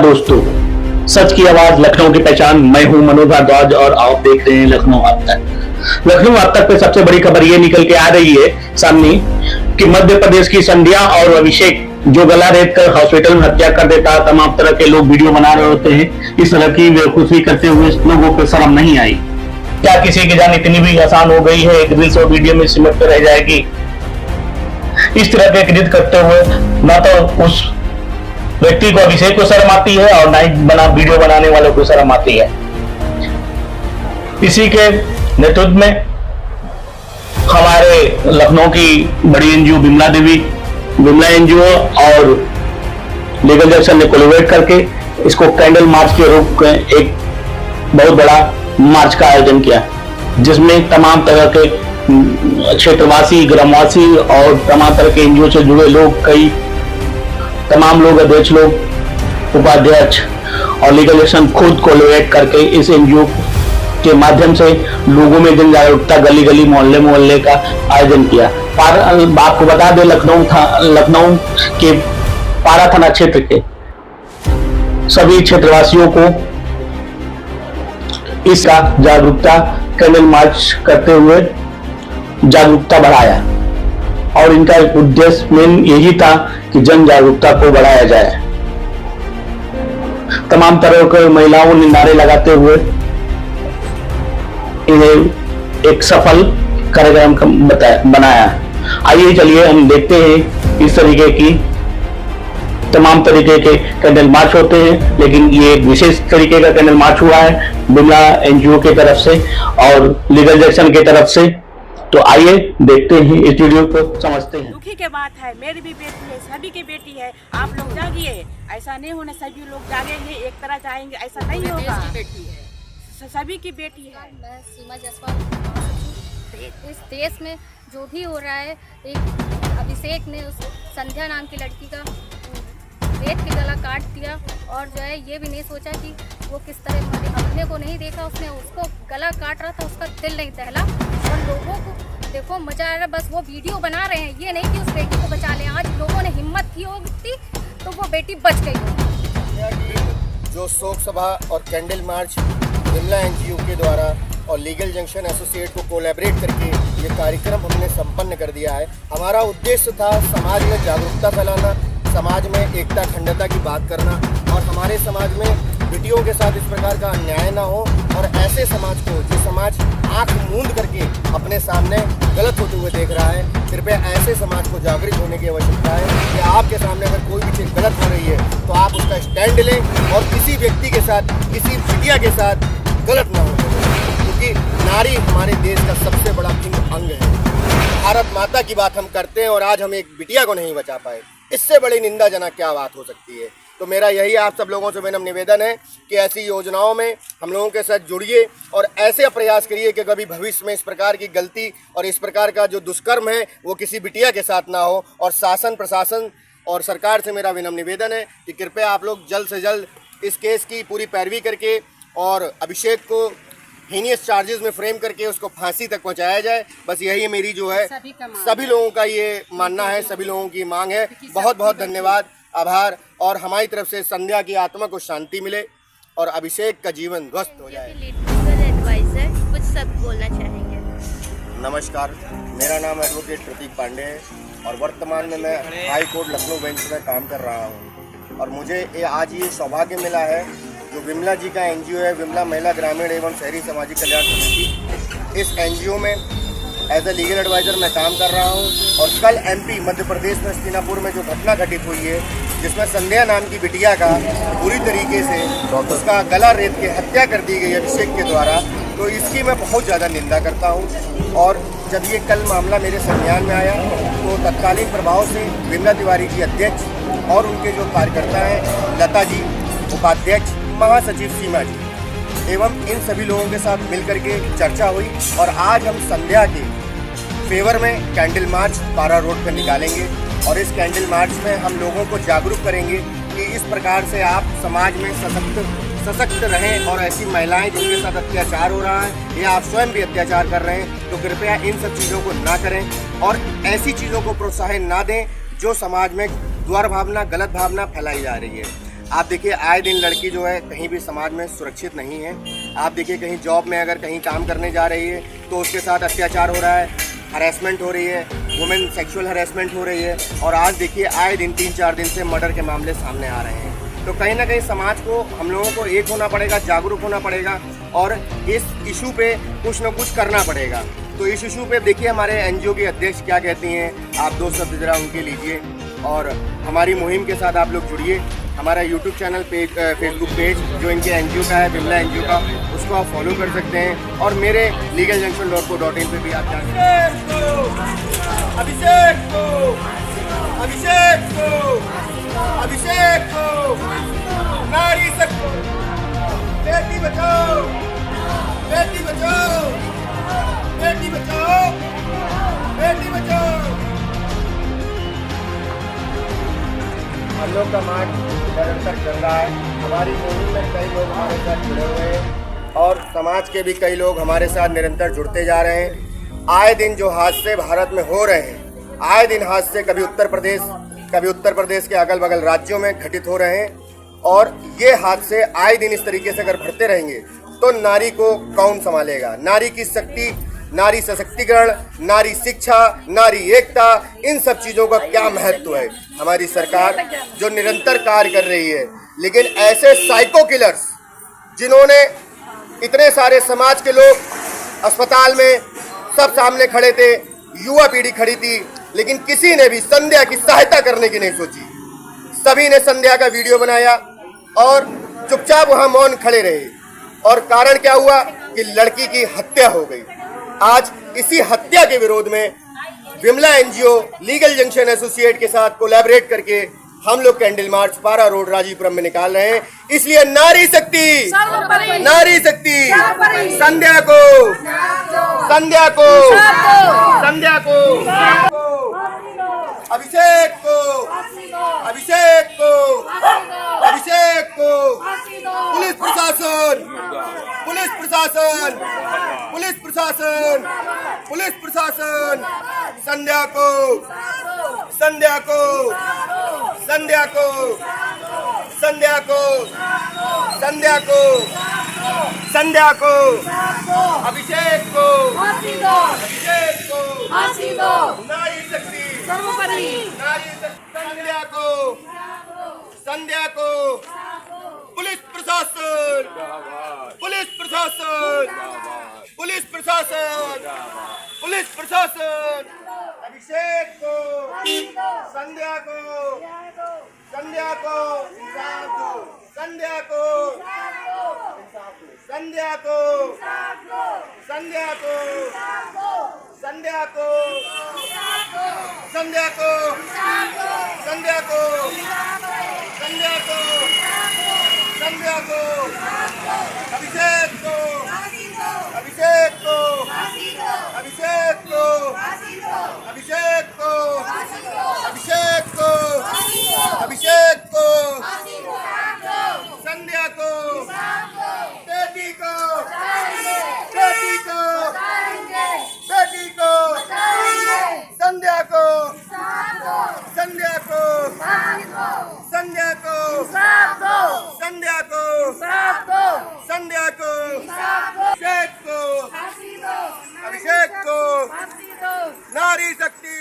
नमस्कार दोस्तों, सच की आवाज लखनऊ की पहचान। मैं हूं मनोज भारद्वाज और आप देख रहे हैं लखनऊ अब तक। लखनऊ अब तक पे सबसे बड़ी खबर ये निकल के आ रही है सामने कि मध्य प्रदेश की संध्या और अभिषेक जो गला रेत कर हॉस्पिटल में हत्या कर देता, तमाम तरह के लोग वीडियो बना रहे होते हैं। इस तरह की बेवकूफी करते हुए लोगों को शर्म नहीं आई। क्या किसी की जान इतनी भी आसान हो गई है, एक रील्स और वीडियो में सिमट कर रह जाएगी? इस तरह के कृत्य करते हुए ना तो उस व्यक्ति को, अभिषेक को शर्म आती है और ना ही वीडियो बनाने वालों को शर्म आती है। इसी के नेतृत्व में हमारे लखनऊ की बड़ी एनजीओ विमला एनजीओ और लीगल जंक्शन ने कोलैबोरेट करके इसको कैंडल मार्च के रूप में एक बहुत बड़ा मार्च का आयोजन किया, जिसमें तमाम तरह के क्षेत्रवासी, ग्रामवासी और तमाम तरह के एनजीओ से जुड़े लोग, कई तमाम लोग, अध्यक्ष लोग, उपाध्यक्ष और लीगल जंक्शन खुद कोलैबोरेट करके इस एनजीओ के माध्यम से लोगों में जन जागरूकता, गली गली, मोहल्ले मोहल्ले का आयोजन किया। आपको बता दें, लखनऊ के पारा थाना क्षेत्र के सभी क्षेत्रवासियों को इसका जागरूकता कैंडल मार्च करते हुए जागरूकता बढ़ाया और इनका उद्देश्य मेन यही था कि जन जागरूकता को बढ़ाया जाए। तमाम तरह के महिलाओं ने नारे लगाते हुए इन्हें एक सफल कार्यक्रम बनाया। आइए चलिए हम देखते हैं इस तरीके की तमाम तरीके के कैंडल मार्च होते हैं, लेकिन ये एक विशेष तरीके का कैंडल मार्च हुआ है विमला एनजीओ की तरफ से और लीगल जंक्शन की तरफ से। तो आइए देखते हैं इस वीडियो को, समझते हैं। दुखी के बात है, मेरी भी बेटी है, सभी की बेटी है। आप लोग जागिए, ऐसा नहीं होना, सभी लोग जागेंगे, एक तरह जाएंगे, ऐसा नहीं होगा। सभी की बेटी है। मैं सीमा जायसवाल। इस देश में जो भी हो रहा है, एक अभिषेक ने उस संध्या नाम की लड़की का रेत के गला काट दिया और जो है ये भी नहीं सोचा कि वो किस तरह मरे। अपने को नहीं देखा, उसने उसको गला काट रहा था, उसका दिल नहीं दहला। और लोगों को देखो मजा आ रहा है, बस वो वीडियो बना रहे हैं, ये नहीं कि उस बेटी को बचा लें। आज लोगों ने हिम्मत की होती तो वो बेटी बच गई होती। जो शोक सभा और कैंडल मार्च विमला एनजीओ के द्वारा और लीगल जंक्शन एसोसिएट को कोलैबोरेट करके ये कार्यक्रम हमने संपन्न कर दिया है। हमारा उद्देश्य था समाज में जागरूकता फैलाना, समाज में एकता अखंडता की बात करना और हमारे समाज में बेटियों के साथ इस प्रकार का अन्याय ना हो और ऐसे समाज को, जो समाज आंख मूंद करके अपने सामने गलत होते हुए देख रहा है, कृपया ऐसे समाज को जागृत होने की आवश्यकता है कि आपके सामने अगर कोई भी चीज़ गलत हो रही है तो आप उसका स्टैंड लें और किसी व्यक्ति के साथ, किसी मीडिया के साथ गलत ना हो, क्योंकि नारी हमारे देश का सबसे बड़ा अंग है। भारत माता की बात हम करते हैं और आज हम एक बिटिया को नहीं बचा पाए, इससे बड़ी निंदाजनक क्या बात हो सकती है। तो मेरा यही आप सब लोगों से विनम्र निवेदन है कि ऐसी योजनाओं में हम लोगों के साथ जुड़िए और ऐसे प्रयास करिए कि कभी भविष्य में इस प्रकार की गलती और इस प्रकार का जो दुष्कर्म है वो किसी बिटिया के साथ ना हो। और शासन, प्रशासन और सरकार से मेरा विनम्र निवेदन है कि कृपया आप लोग जल्द से जल्द इस केस की पूरी पैरवी करके और अभिषेक को हीनियस चार्जेस में फ्रेम करके उसको फांसी तक पहुंचाया जाए। बस यही मेरी जो है सभी लोगों का ये मानना है, सभी लोगों की मांग है। बहुत बहुत धन्यवाद, आभार। और हमारी तरफ से संध्या की आत्मा को शांति मिले और अभिषेक का जीवन ध्वस्त हो जाए। एडवाइजर कुछ सब बोलना चाहेंगे। नमस्कार, मेरा नाम एडवोकेट प्रतीक पांडे है और वर्तमान में मैं हाई कोर्ट लखनऊ बेंच में काम कर रहा हूँ। और मुझे आज ये सौभाग्य मिला है, जो विमला जी का एनजीओ है, विमला महिला ग्रामीण एवं शहरी सामाजिक कल्याण समिति, इस एनजीओ में एज ए लीगल एडवाइज़र मैं काम कर रहा हूं। और कल एमपी मध्य प्रदेश में हस्तिनापुर में जो घटना घटित हुई है, जिसमें संध्या नाम की बिटिया का पूरी तरीके से उसका गला रेत के हत्या कर दी गई अभिषेक के द्वारा, तो इसकी मैं बहुत ज़्यादा निंदा करता हूँ। और जब ये कल मामला मेरे संज्ञान में आया तो तत्कालीन प्रभाव से विमला तिवारी जी अध्यक्ष और उनके जो कार्यकर्ता हैं, लता जी उपाध्यक्ष, महासचिव सीमा जी एवं इन सभी लोगों के साथ मिलकर के चर्चा हुई और आज हम संध्या के फेवर में कैंडल मार्च पारा रोड पर निकालेंगे। और इस कैंडल मार्च में हम लोगों को जागरूक करेंगे कि इस प्रकार से आप समाज में सशक्त रहें और ऐसी महिलाएं जिनके साथ अत्याचार हो रहा है या आप स्वयं भी अत्याचार कर रहे हैं तो कृपया इन सब चीज़ों को ना करें और ऐसी चीज़ों को प्रोत्साहन ना दें जो समाज में द्वार भावना, गलत भावना फैलाई जा रही है। आप देखिए आए दिन लड़की जो है कहीं भी समाज में सुरक्षित नहीं है। आप देखिए कहीं जॉब में अगर कहीं काम करने जा रही है तो उसके साथ अत्याचार हो रहा है, हरेसमेंट हो रही है, वुमेन सेक्सुअल हरेसमेंट हो रही है। और आज देखिए आए दिन 3-4 दिन से मर्डर के मामले सामने आ रहे हैं। तो कहीं ना कहीं समाज को, हम लोगों को एक होना पड़ेगा, जागरूक होना पड़ेगा और इस इशू पे कुछ ना कुछ करना पड़ेगा। तो इस इशू पे देखिए हमारे एनजीओ की अध्यक्ष क्या कहती हैं, आप 2 शब्द जरा उनके लीजिए और हमारी मुहिम के साथ आप लोग जुड़िए। हमारा YouTube channel page, Facebook page जो इनके एनजीओ का है, विमला एनजीओ का, उसको आप फॉलो कर सकते हैं। और मेरे legaljunction.co.in पे भी आप जा सकते हैं। अभिषेक को, अभिषेक को, अभिषेक को, नारी शक्ति, बेटी बचाओ, बेटी बचाओ, बेटी बचाओ, बेटी बचाओ। हम लोग का मार्च निरंतर चल रहा है। हमारी मुहिम में कई लोग हमारे साथ जुड़े हुए हैं और समाज के भी कई लोग हमारे साथ निरंतर जुड़ते जा रहे हैं। आए दिन जो हादसे भारत में हो रहे हैं, आए दिन हादसे कभी उत्तर प्रदेश के अगल बगल राज्यों में घटित हो रहे हैं और ये हादसे आए दिन इस तरीके से अगर बढ़ते रहेंगे तो नारी को कौन संभालेगा। नारी की शक्ति, नारी सशक्तिकरण, नारी शिक्षा, नारी एकता, इन सब चीज़ों का क्या महत्व है। हमारी सरकार जो निरंतर कार्य कर रही है, लेकिन ऐसे साइको किलर्स जिन्होंने इतने सारे समाज के लोग अस्पताल में सब सामने खड़े थे, युवा पीढ़ी खड़ी थी, लेकिन किसी ने भी संध्या की सहायता करने की नहीं सोची। सभी ने संध्या का वीडियो बनाया और चुपचाप वहां मौन खड़े रहे और कारण क्या हुआ कि लड़की की हत्या हो गई। आज इसी हत्या के विरोध में Vimla NGO legal junction associate के साथ कोलैबोरेट करके हम लोग कैंडल मार्च पारा रोड राजीपुरम में निकाल रहे हैं। इसलिए नारी शक्ति, नारी शक्ति, संध्या को, संध्या को, संध्या को, अभिषेक को, अभिषेक को, अभिषेक को, पुलिस प्रशासन, पुलिस प्रशासन, पुलिस प्रशासन, पुलिस प्रशासन, संध्या को, संध्या को, संध्या को, संध्या को, संध्या को, संध्या को, अभिषेक को, अभिषेक को, नारी शक्ति, नारी शक्ति, संध्या को, संध्या को, पुलिस प्रशासन, पुलिस प्रशासन, पुलिस प्रशासन, पुलिस प्रशासन, अभिषेक को, संध्या को, संध्या को, इंसाफ दो, संध्या को, संध्या को, संध्या को, संध्या को, संध्या को, संध्या को, संध्या को, संध्या को, अभिषेक को, अभिषेक को, अभिषेक को, अभिषेक को, अभिषेक को, अभिषेक को, संध्या को, बेटी को, बेटी को, बेटी को, संध्या को, संध्या को, संध्या को, संध्या को, संध्या को, अभिषेक को, अभिषेक को, नारी शक्ति।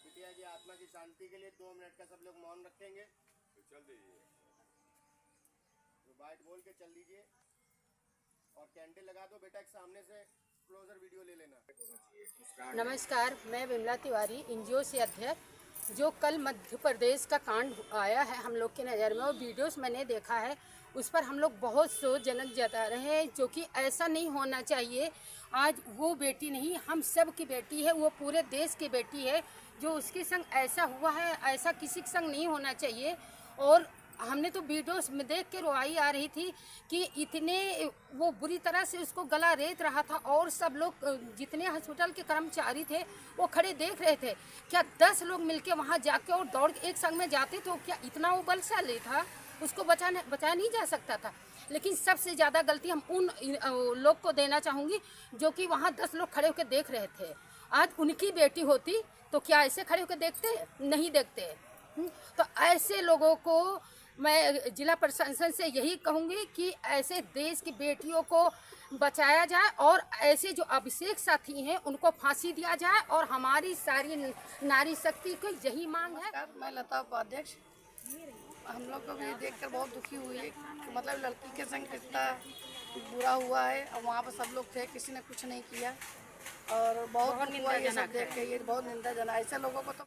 बिटिया की आत्मा की शांति के लिए 2 मिनट का सब लोग मौन रखेंगे। चल दीजिए, बाइट बोल के चल दीजिए और कैंडल लगा दो। बेटा एक सामने से क्लोजर वीडियो ले लेना। नमस्कार, मैं विमला तिवारी, एनजीओ से अध्यक्ष। जो कल मध्य प्रदेश का कांड आया है हम लोग के नज़र में, और वीडियोस मैंने देखा है, उस पर हम लोग बहुत सोचजनक जता रहे हैं, जो कि ऐसा नहीं होना चाहिए। आज वो बेटी नहीं, हम सब की बेटी है, वो पूरे देश की बेटी है। जो उसके संग ऐसा हुआ है, ऐसा किसी के संग नहीं होना चाहिए। और हमने तो वीडियोस में देख के रोआई आ रही थी कि इतने वो बुरी तरह से उसको गला रेत रहा था, और सब लोग जितने हॉस्पिटल के कर्मचारी थे वो खड़े देख रहे थे। क्या 10 लोग मिलके वहाँ जाके और दौड़ एक संग में जाते तो क्या इतना वो बलशाली था, उसको बचाया नहीं जा सकता था। लेकिन सबसे ज़्यादा गलती हम उन लोग को देना चाहूँगी जो कि वहाँ 10 लोग खड़े होकर देख रहे थे। आज उनकी बेटी होती तो क्या ऐसे खड़े होकर देखते हैं? नहीं देखते हैं। तो ऐसे लोगों को मैं जिला प्रशासन से यही कहूँगी कि ऐसे देश की बेटियों को बचाया जाए और ऐसे जो अभिषेक साथी हैं उनको फांसी दिया जाए और हमारी सारी नारी शक्ति को यही मांग है। मैं लता उपाध्यक्ष, हम लोग को भी देखकर बहुत दुखी हुई है कि मतलब लड़की के संग कितना बुरा हुआ है और वहाँ पर सब लोग थे, किसी ने कुछ नहीं किया और बहुत दुख हुआ ये सब देख के। ये बहुत निंदाजनक, ऐसे लोगों को तो